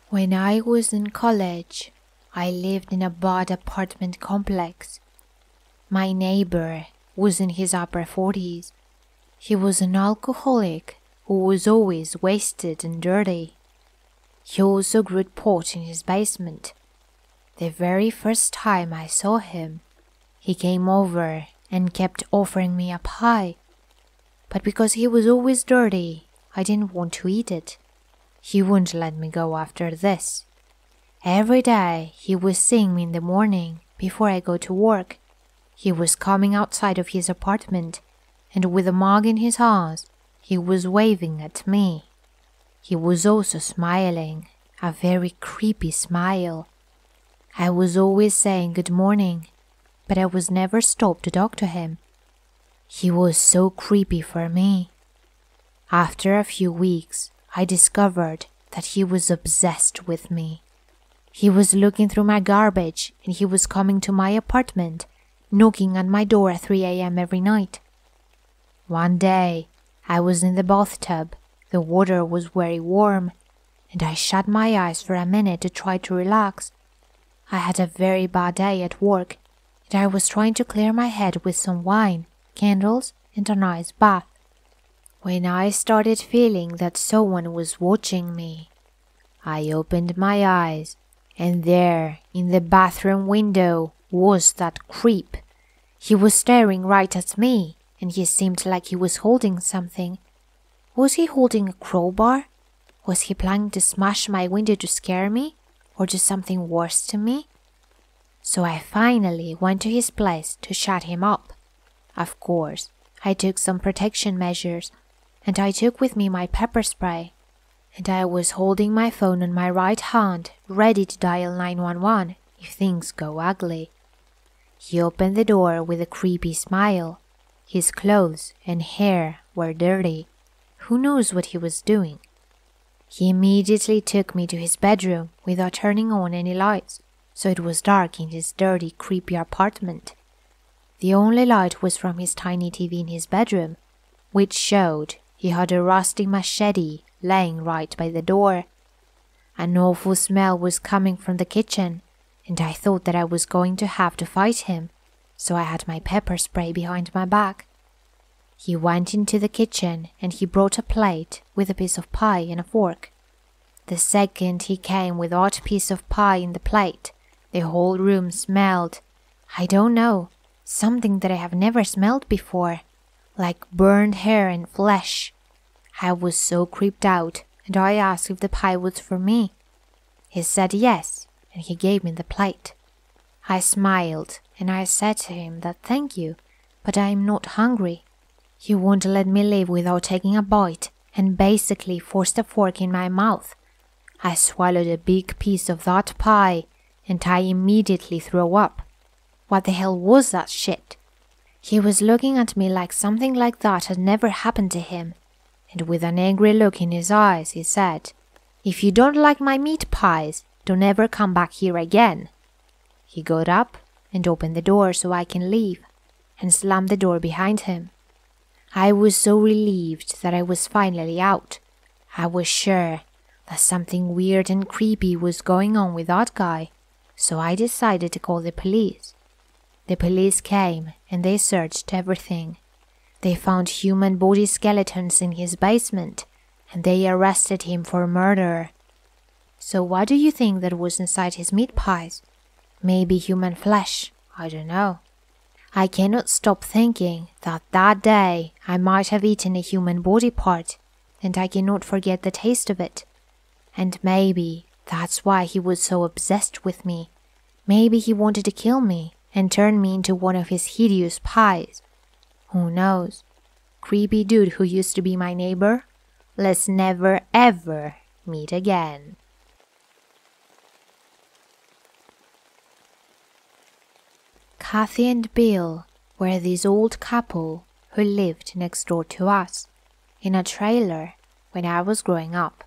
When I was in college, I lived in a bad apartment complex. My neighbor was in his upper 40s. He was an alcoholic who was always wasted and dirty. He also grew pot in his basement. The very first time I saw him, he came over and kept offering me a pie. But because he was always dirty, I didn't want to eat it. He wouldn't let me go after this. Every day he was seeing me in the morning before I go to work. He was coming outside of his apartment, and with a mug in his hands, he was waving at me. He was also smiling, a very creepy smile. I was always saying good morning, but I was never stopped to talk to him. He was so creepy for me. After a few weeks, I discovered that he was obsessed with me. He was looking through my garbage and he was coming to my apartment, knocking on my door at 3 a.m. every night. One day, I was in the bathtub. The water was very warm, and I shut my eyes for a minute to try to relax. I had a very bad day at work, and I was trying to clear my head with some wine, candles, and a nice bath. When I started feeling that someone was watching me, I opened my eyes, and there, in the bathroom window, was that creep. He was staring right at me, and he seemed like he was holding something. Was he holding a crowbar? Was he planning to smash my window to scare me, or do something worse to me? So I finally went to his place to shut him up. Of course, I took some protection measures, and I took with me my pepper spray, and I was holding my phone in my right hand, ready to dial 911 if things go ugly. He opened the door with a creepy smile. His clothes and hair were dirty. Who knows what he was doing? He immediately took me to his bedroom without turning on any lights, so it was dark in his dirty, creepy apartment. The only light was from his tiny TV in his bedroom, which showed he had a rusty machete laying right by the door. An awful smell was coming from the kitchen, and I thought that I was going to have to fight him, so I had my pepper spray behind my back. He went into the kitchen and he brought a plate with a piece of pie and a fork. The second he came with that piece of pie in the plate, the whole room smelled, I don't know, something that I have never smelled before, like burned hair and flesh. I was so creeped out, and I asked if the pie was for me. He said yes, and he gave me the plate. I smiled, and I said to him that thank you, but I am not hungry. He won't let me leave without taking a bite, and basically forced a fork in my mouth. I swallowed a big piece of that pie, and I immediately threw up. What the hell was that shit? He was looking at me like something like that had never happened to him, and with an angry look in his eyes, he said, "If you don't like my meat pies, don't ever come back here again." He got up and opened the door so I can leave, and slammed the door behind him. I was so relieved that I was finally out. I was sure that something weird and creepy was going on with that guy, so I decided to call the police. The police came and they searched everything. They found human body skeletons in his basement, and they arrested him for murder. So what do you think that was inside his meat pies? Maybe human flesh, I don't know. I cannot stop thinking that that day I might have eaten a human body part, and I cannot forget the taste of it. And maybe that's why he was so obsessed with me. Maybe he wanted to kill me and turn me into one of his hideous pies. Who knows? Creepy dude who used to be my neighbor? Let's never ever meet again. Kathy and Bill were this old couple who lived next door to us, in a trailer when I was growing up.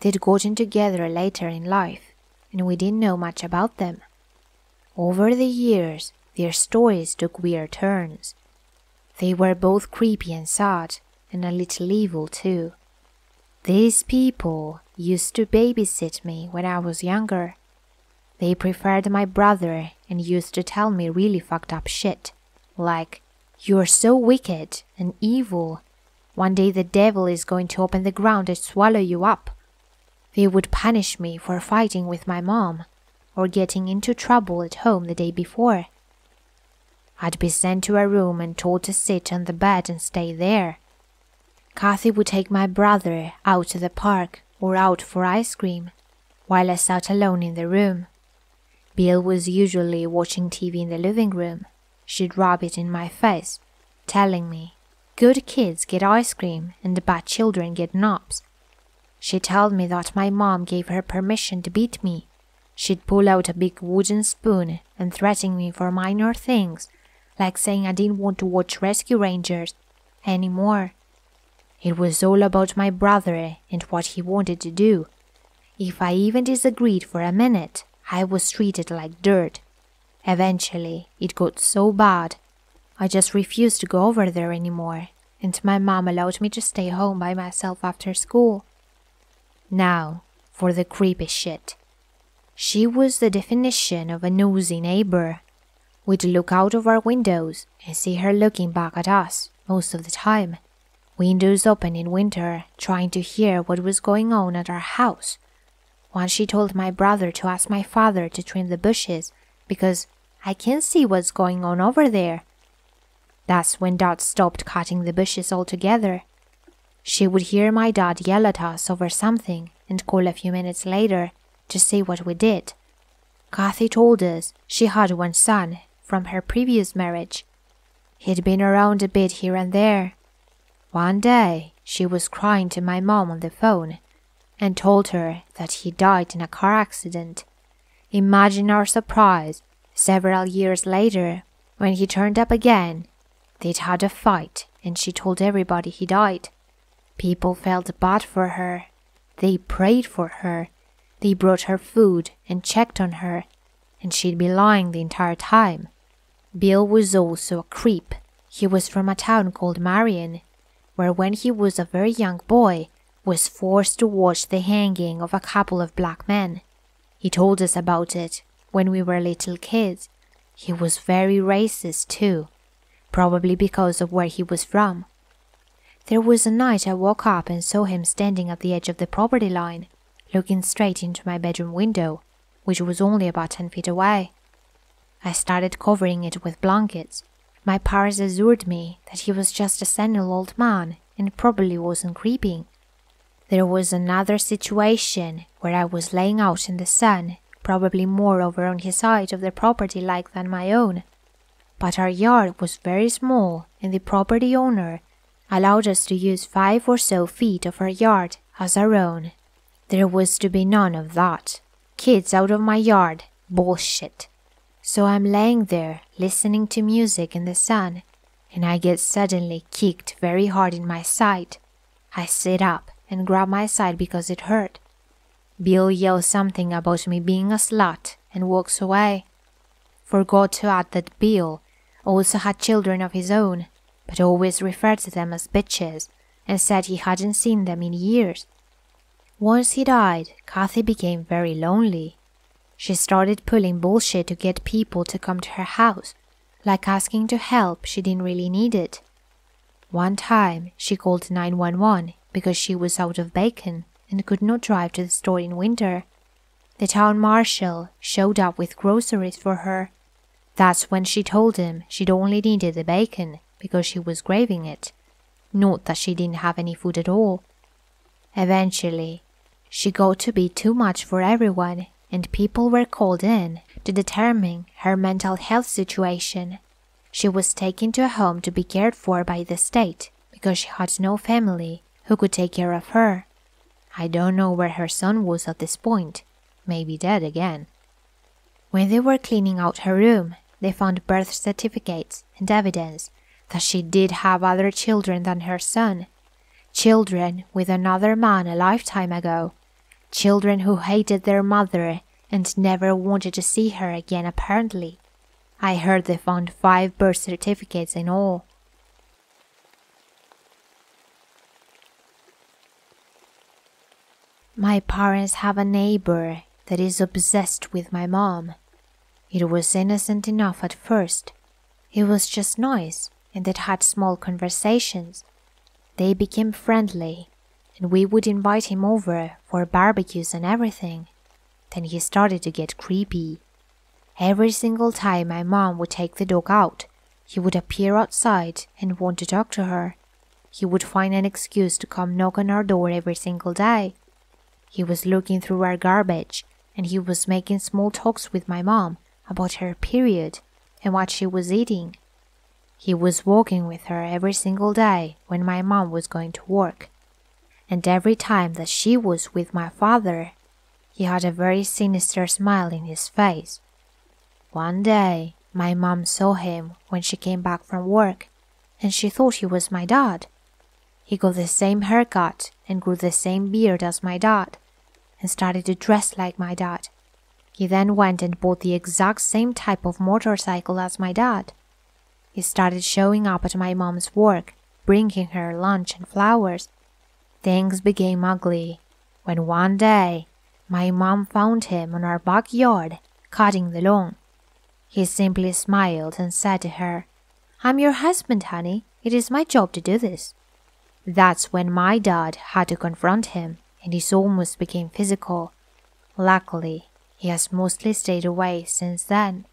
They'd gotten together later in life, and we didn't know much about them. Over the years, their stories took weird turns. They were both creepy and sad, and a little evil too. These people used to babysit me when I was younger. They preferred my brother and used to tell me really fucked up shit, like, "You're so wicked and evil. One day the devil is going to open the ground and swallow you up." They would punish me for fighting with my mom or getting into trouble at home the day before. I'd be sent to a room and told to sit on the bed and stay there. Kathy would take my brother out to the park or out for ice cream, while I sat alone in the room. Bill was usually watching TV in the living room. She'd rub it in my face, telling me, "Good kids get ice cream and bad children get knobs." She told me that my mom gave her permission to beat me. She'd pull out a big wooden spoon and threaten me for minor things, like saying I didn't want to watch Rescue Rangers anymore. It was all about my brother and what he wanted to do. If I even disagreed for a minute, I was treated like dirt. Eventually, it got so bad, I just refused to go over there anymore, and my mom allowed me to stay home by myself after school. Now, for the creepy shit. She was the definition of a nosy neighbor. We'd look out of our windows and see her looking back at us most of the time. Windows open in winter, trying to hear what was going on at our house. Once she told my brother to ask my father to trim the bushes because I can't see what's going on over there. That's when Dad stopped cutting the bushes altogether. She would hear my dad yell at us over something and call a few minutes later to see what we did. Kathy told us she had one son from her previous marriage. He'd been around a bit here and there. One day, she was crying to my mom on the phone and told her that he died in a car accident. Imagine our surprise several years later when he turned up again. They'd had a fight and she told everybody he died. People felt bad for her. They prayed for her. They brought her food and checked on her, and she'd be lying the entire time. Bill was also a creep. He was from a town called Marion, where when he was a very young boy, was forced to watch the hanging of a couple of black men. He told us about it when we were little kids. He was very racist too, probably because of where he was from. There was a night I woke up and saw him standing at the edge of the property line, looking straight into my bedroom window, which was only about 10 feet away. I started covering it with blankets. My parents assured me that he was just a senile old man and probably wasn't creeping. There was another situation where I was laying out in the sun, probably more over on his side of the property like than my own. But our yard was very small and the property owner allowed us to use 5 or so feet of our yard as our own. There was to be none of that. Kids out of my yard, bullshit. So I'm laying there listening to music in the sun, and I get suddenly kicked very hard in my side. I sit up and grab my side because it hurt. Bill yells something about me being a slut and walks away. Forgot to add that Bill also had children of his own, but always referred to them as bitches and said he hadn't seen them in years. Once he died, Kathy became very lonely. She started pulling bullshit to get people to come to her house, like asking to help she didn't really need it. One time, she called 911 because she was out of bacon and could not drive to the store in winter. The town marshal showed up with groceries for her. That's when she told him she'd only needed the bacon because she was craving it, not that she didn't have any food at all. Eventually, she got to be too much for everyone, and people were called in to determine her mental health situation. She was taken to a home to be cared for by the state because she had no family who could take care of her. I don't know where her son was at this point, maybe dead again. When they were cleaning out her room, they found birth certificates and evidence that she did have other children than her son. Children with another man a lifetime ago. Children who hated their mother and never wanted to see her again apparently. I heard they found 5 birth certificates in all. My parents have a neighbor that is obsessed with my mom. It was innocent enough at first. It was just noise, and they'd had small conversations. They became friendly, and we would invite him over for barbecues and everything. Then he started to get creepy. Every single time my mom would take the dog out, he would appear outside and want to talk to her. He would find an excuse to come knock on our door every single day. He was looking through our garbage, and he was making small talks with my mom about her period and what she was eating. He was walking with her every single day when my mom was going to work. And every time that she was with my father, he had a very sinister smile in his face. One day, my mom saw him when she came back from work, and she thought he was my dad. He got the same haircut and grew the same beard as my dad, and started to dress like my dad. He then went and bought the exact same type of motorcycle as my dad. He started showing up at my mom's work, bringing her lunch and flowers. Things became ugly when one day my mom found him in our backyard cutting the lawn. He simply smiled and said to her, "I'm your husband, honey. It is my job to do this." That's when my dad had to confront him, and it almost became physical. Luckily, he has mostly stayed away since then.